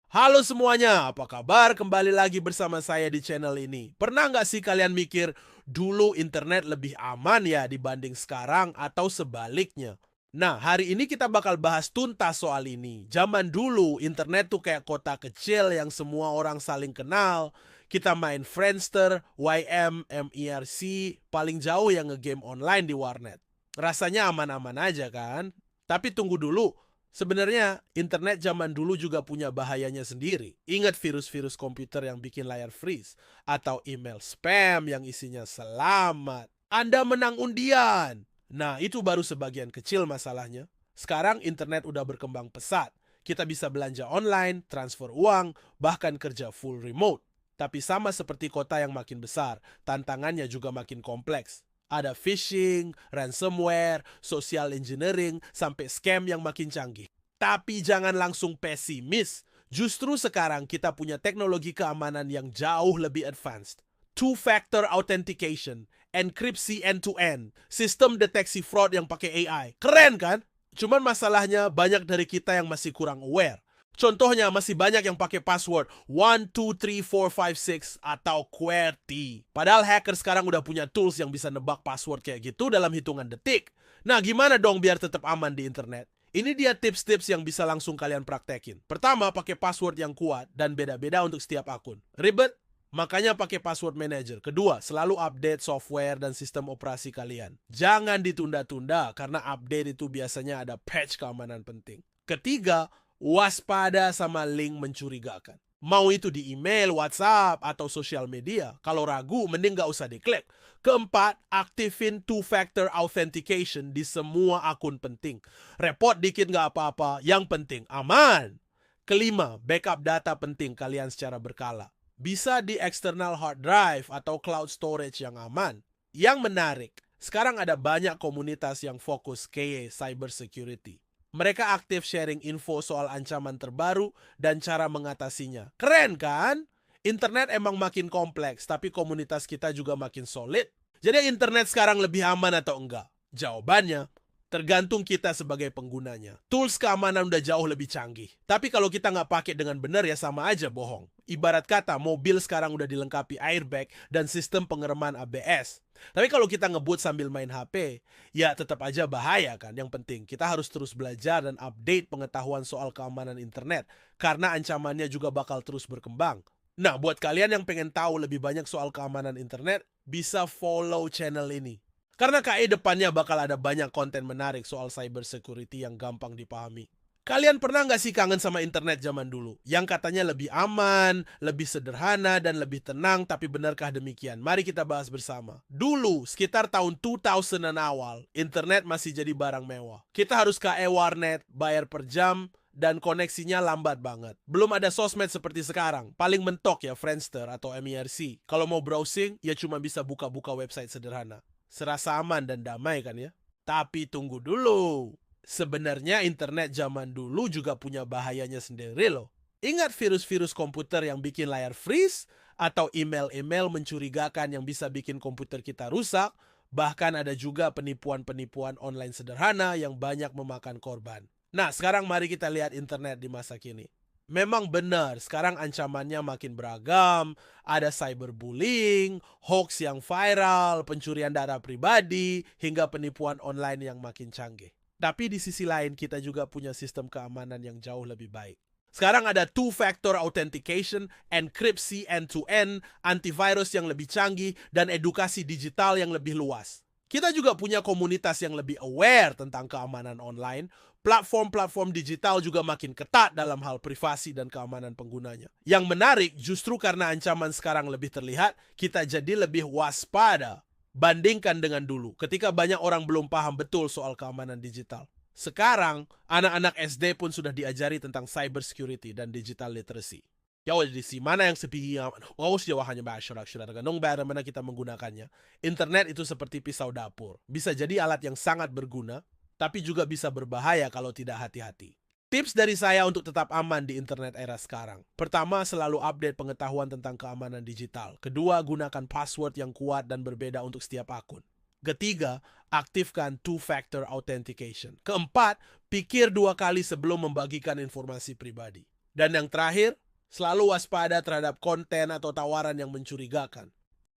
Halo semuanya, apa kabar? Kembali lagi bersama saya di channel ini. Pernah nggak sih kalian mikir, dulu internet lebih aman ya dibanding sekarang atau sebaliknya? Nah, hari ini kita bakal bahas tuntas soal ini. Zaman dulu, internet tuh kayak kota kecil yang semua orang saling kenal. Kita main Friendster, YM, MIRC, paling jauh yang ngegame online di warnet. Rasanya aman-aman aja kan? Tapi tunggu dulu, sebenarnya internet zaman dulu juga punya bahayanya sendiri. Ingat virus-virus komputer yang bikin layar freeze atau email spam yang isinya selamat Anda menang undian. Nah, itu baru sebagian kecil masalahnya. Sekarang internet udah berkembang pesat. Kita bisa belanja online, transfer uang, bahkan kerja full remote. Tapi sama seperti kota yang makin besar, tantangannya juga makin kompleks. Ada phishing, ransomware, social engineering, sampai scam yang makin canggih. Tapi jangan langsung pesimis. Justru sekarang kita punya teknologi keamanan yang jauh lebih advanced. Two-factor authentication, enkripsi end-to-end, sistem deteksi fraud yang pakai AI. Keren kan? Cuman masalahnya banyak dari kita yang masih kurang aware. Contohnya masih banyak yang pakai password 123456 atau QWERTY. Padahal hacker sekarang udah punya tools yang bisa nebak password kayak gitu dalam hitungan detik. Nah, gimana dong biar tetap aman di internet? Ini dia tips-tips yang bisa langsung kalian praktekin. Pertama, pakai password yang kuat dan beda-beda untuk setiap akun. Ribet? Makanya pakai password manager. Kedua, selalu update software dan sistem operasi kalian. Jangan ditunda-tunda karena update itu biasanya ada patch keamanan penting. Ketiga, waspada sama link mencurigakan. Mau itu di email, WhatsApp, atau sosial media. Kalau ragu, mending gak usah diklik. Keempat, aktifin two-factor authentication di semua akun penting. Repot dikit gak apa-apa, yang penting aman. Kelima, backup data penting kalian secara berkala. Bisa di external hard drive atau cloud storage yang aman. Yang menarik, sekarang ada banyak komunitas yang fokus ke cyber security. Mereka aktif sharing info soal ancaman terbaru dan cara mengatasinya. Keren kan? Internet emang makin kompleks, tapi komunitas kita juga makin solid. Jadi internet sekarang lebih aman atau enggak? Jawabannya, tergantung kita sebagai penggunanya. Tools keamanan udah jauh lebih canggih. Tapi kalau kita nggak pakai dengan benar ya sama aja bohong. Ibarat kata, mobil sekarang udah dilengkapi airbag dan sistem pengereman ABS. Tapi kalau kita ngebut sambil main HP, ya tetap aja bahaya kan. Yang penting kita harus terus belajar dan update pengetahuan soal keamanan internet. Karena ancamannya juga bakal terus berkembang. Nah, buat kalian yang pengen tahu lebih banyak soal keamanan internet, bisa follow channel ini. Karena KI depannya bakal ada banyak konten menarik soal cyber security yang gampang dipahami. Kalian pernah nggak sih kangen sama internet zaman dulu? Yang katanya lebih aman, lebih sederhana, dan lebih tenang, tapi benarkah demikian? Mari kita bahas bersama. Dulu, sekitar tahun 2000-an awal, internet masih jadi barang mewah. Kita harus ke e-warnet, bayar per jam, dan koneksinya lambat banget. Belum ada sosmed seperti sekarang. Paling mentok ya Friendster atau MIRC. Kalau mau browsing, ya cuma bisa buka-buka website sederhana. Serasa aman dan damai kan ya? Tapi tunggu dulu. Sebenarnya internet zaman dulu juga punya bahayanya sendiri loh. Ingat virus-virus komputer yang bikin layar freeze? Atau email-email mencurigakan yang bisa bikin komputer kita rusak? Bahkan ada juga penipuan-penipuan online sederhana yang banyak memakan korban. Nah, sekarang mari kita lihat internet di masa kini. Memang benar, sekarang ancamannya makin beragam. Ada cyberbullying, hoax yang viral, pencurian data pribadi, hingga penipuan online yang makin canggih. Tapi di sisi lain kita juga punya sistem keamanan yang jauh lebih baik. Sekarang ada two-factor authentication, enkripsi end-to-end, antivirus yang lebih canggih, dan edukasi digital yang lebih luas. Kita juga punya komunitas yang lebih aware tentang keamanan online. Platform-platform digital juga makin ketat dalam hal privasi dan keamanan penggunanya. Yang menarik, justru karena ancaman sekarang lebih terlihat, kita jadi lebih waspada. Bandingkan dengan dulu, ketika banyak orang belum paham betul soal keamanan digital. Sekarang, anak-anak SD pun sudah diajari tentang cyber security dan digital literacy. Di mana yang sepihan, hanya masyarakat ganong mana kita menggunakannya. Internet itu seperti pisau dapur. Bisa jadi alat yang sangat berguna, tapi juga bisa berbahaya kalau tidak hati-hati. Tips dari saya untuk tetap aman di internet era sekarang. Pertama, selalu update pengetahuan tentang keamanan digital. Kedua, gunakan password yang kuat dan berbeda untuk setiap akun. Ketiga, aktifkan two-factor authentication. Keempat, pikir 2 kali sebelum membagikan informasi pribadi. Dan yang terakhir, selalu waspada terhadap konten atau tawaran yang mencurigakan.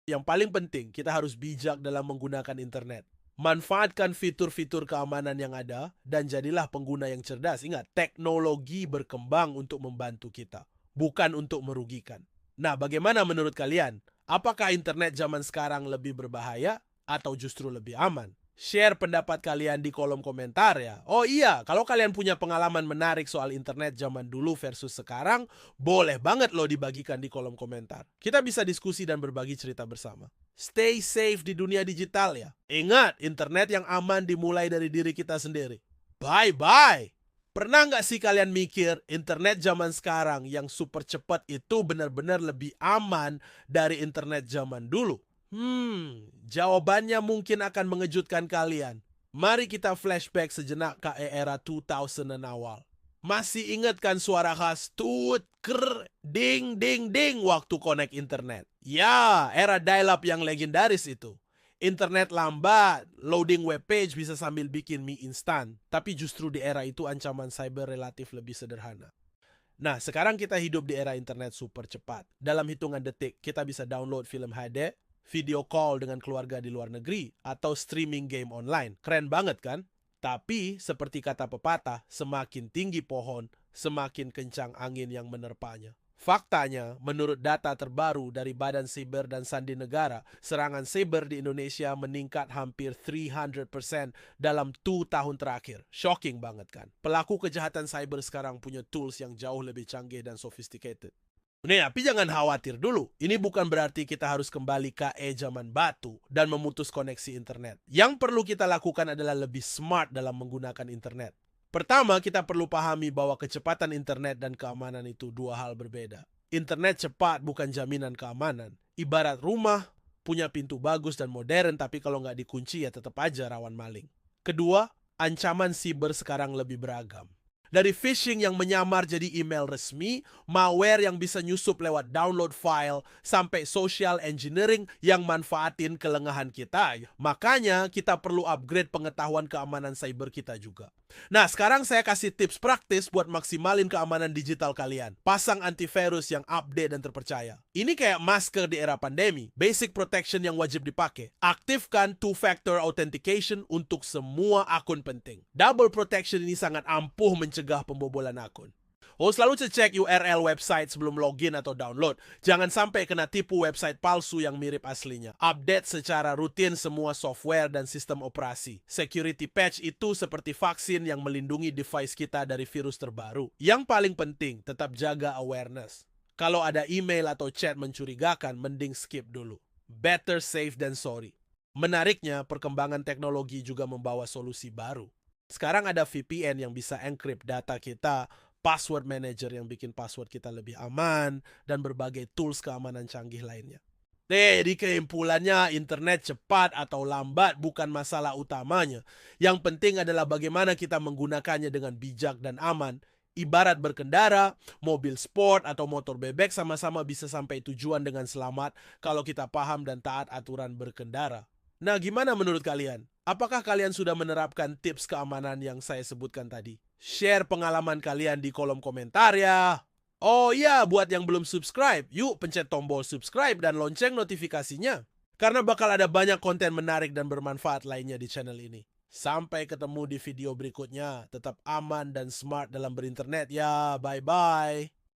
Yang paling penting, kita harus bijak dalam menggunakan internet. Manfaatkan fitur-fitur keamanan yang ada dan jadilah pengguna yang cerdas. Ingat, teknologi berkembang untuk membantu kita, bukan untuk merugikan. Nah, bagaimana menurut kalian? Apakah internet zaman sekarang lebih berbahaya atau justru lebih aman? Share pendapat kalian di kolom komentar ya. Oh iya, kalau kalian punya pengalaman menarik soal internet zaman dulu versus sekarang, boleh banget loh dibagikan di kolom komentar. Kita bisa diskusi dan berbagi cerita bersama. Stay safe di dunia digital ya. Ingat, internet yang aman dimulai dari diri kita sendiri. Bye-bye! Pernah nggak sih kalian mikir internet zaman sekarang yang super cepat itu benar-benar lebih aman dari internet zaman dulu? Jawabannya mungkin akan mengejutkan kalian. Mari kita flashback sejenak ke era 2000-an awal. Masih ingat kan suara khas tut, ker, ding, ding, ding waktu connect internet? Ya, era dial-up yang legendaris itu. Internet lambat, loading web page bisa sambil bikin mie instan. Tapi justru di era itu ancaman cyber relatif lebih sederhana. Nah, sekarang kita hidup di era internet super cepat. Dalam hitungan detik, kita bisa download film HD, video call dengan keluarga di luar negeri, atau streaming game online. Keren banget kan? Tapi, seperti kata pepatah, semakin tinggi pohon, semakin kencang angin yang menerpanya. Faktanya, menurut data terbaru dari Badan Siber dan Sandi Negara, serangan siber di Indonesia meningkat hampir 300% dalam 2 tahun terakhir. Shocking banget kan? Pelaku kejahatan cyber sekarang punya tools yang jauh lebih canggih dan sophisticated. Nih, tapi jangan khawatir dulu. Ini bukan berarti kita harus kembali ke zaman batu dan memutus koneksi internet. Yang perlu kita lakukan adalah lebih smart dalam menggunakan internet. Pertama, kita perlu pahami bahwa kecepatan internet dan keamanan itu dua hal berbeda. Internet cepat bukan jaminan keamanan. Ibarat rumah, punya pintu bagus dan modern, tapi kalau nggak dikunci ya tetap aja rawan maling. Kedua, ancaman siber sekarang lebih beragam. Dari phishing yang menyamar jadi email resmi, malware yang bisa nyusup lewat download file, sampai social engineering yang manfaatin kelengahan kita. Makanya kita perlu upgrade pengetahuan keamanan cyber kita juga. Nah, sekarang saya kasih tips praktis buat maksimalin keamanan digital kalian. Pasang antivirus yang update dan terpercaya. Ini kayak masker di era pandemi, basic protection yang wajib dipakai. Aktifkan two-factor authentication untuk semua akun penting. Double protection ini sangat ampuh mencegah pembobolan akun. Selalu cek URL website sebelum login atau download. Jangan sampai kena tipu website palsu yang mirip aslinya. Update secara rutin semua software dan sistem operasi. Security patch itu seperti vaksin yang melindungi device kita dari virus terbaru. Yang paling penting, tetap jaga awareness. Kalau ada email atau chat mencurigakan, mending skip dulu. Better safe than sorry. Menariknya, perkembangan teknologi juga membawa solusi baru. Sekarang ada VPN yang bisa encrypt data kita, password manager yang bikin password kita lebih aman, dan berbagai tools keamanan canggih lainnya. Jadi kesimpulannya, internet cepat atau lambat bukan masalah utamanya. Yang penting adalah bagaimana kita menggunakannya dengan bijak dan aman. Ibarat berkendara, mobil sport atau motor bebek sama-sama bisa sampai tujuan dengan selamat kalau kita paham dan taat aturan berkendara. Nah, gimana menurut kalian? Apakah kalian sudah menerapkan tips keamanan yang saya sebutkan tadi? Share pengalaman kalian di kolom komentar ya. Oh iya, buat yang belum subscribe, yuk pencet tombol subscribe dan lonceng notifikasinya. Karena bakal ada banyak konten menarik dan bermanfaat lainnya di channel ini. Sampai ketemu di video berikutnya. Tetap aman dan smart dalam berinternet ya. Bye-bye.